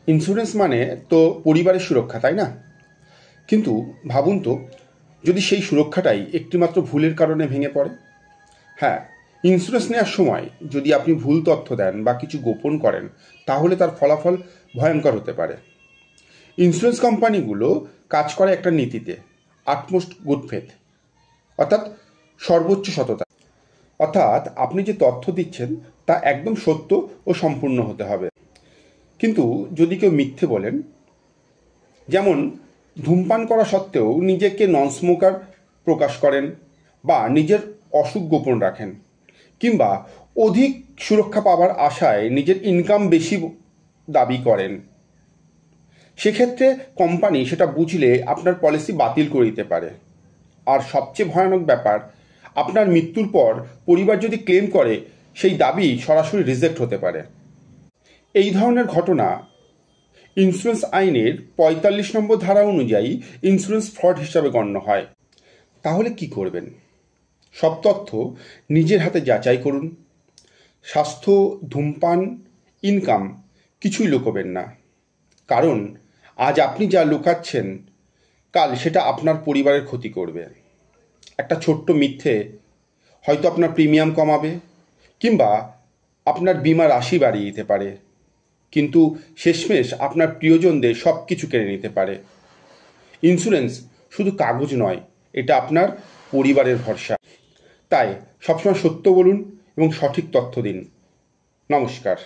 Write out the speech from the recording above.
Insurance মানে তো পরিবারের সুরক্ষা, তাই না? কিন্তু ভাবুন তো, যদি সেই সুরক্ষাটাই একটিমাত্র ভুলের কারণে ভেঙে পড়ে। হ্যাঁ, ইন্স্যুরেন্স নেওয়ার সময় যদি আপনি ভুল তথ্য দেন বা কিছু গোপন করেন, তাহলে তার ফলাফল ভয়ঙ্কর হতে পারে। ইন্স্যুরেন্স কোম্পানিগুলো কাজ করে একটা নীতিতে, আটমোস্ট গুড ফেথ, অর্থাৎ সর্বোচ্চ সততা। অর্থাৎ আপনি যে তথ্য দিচ্ছেন তা একদম সত্য ও সম্পূর্ণ হতে হবে। কিন্তু যদি কেউ মিথ্যে বলেন, যেমন ধূমপান করা সত্ত্বেও নিজেকে নন স্মোকার প্রকাশ করেন, বা নিজের অসুখ গোপন রাখেন, কিংবা অধিক সুরক্ষা পাওয়ার আশায় নিজের ইনকাম বেশি দাবি করেন, সেক্ষেত্রে কোম্পানি সেটা বুঝলে আপনার পলিসি বাতিল করে দিতে পারে। আর সবচেয়ে ভয়ানক ব্যাপার, আপনার মৃত্যুর পর পরিবার যদি ক্লেম করে, সেই দাবি সরাসরি রিজেক্ট হতে পারে। এই ধরনের ঘটনা ইন্স্যুরেন্স আইনের ৪৫ নম্বর ধারা অনুযায়ী ইন্স্যুরেন্স ফ্রড হিসাবে গণ্য হয়। তাহলে কি করবেন? সব তথ্য নিজের হাতে যাচাই করুন। স্বাস্থ্য, ধূমপান, ইনকাম কিছুই লুকোবেন না। কারণ আজ আপনি যা লুকাচ্ছেন, কাল সেটা আপনার পরিবারের ক্ষতি করবে। একটা ছোট্ট মিথ্যে হয়তো আপনার প্রিমিয়াম কমাবে, কিংবা আপনার বীমা রাশি বাড়িয়ে দিতে পারে, কিন্তু শেষমেশ আপনার প্রিয়জনদের সব কিছু কেড়ে নিতে পারে। ইন্স্যুরেন্স শুধু কাগজ নয়, এটা আপনার পরিবারের ভরসা। তাই সবসময় সত্য বলুন এবং সঠিক তথ্য দিন। নমস্কার।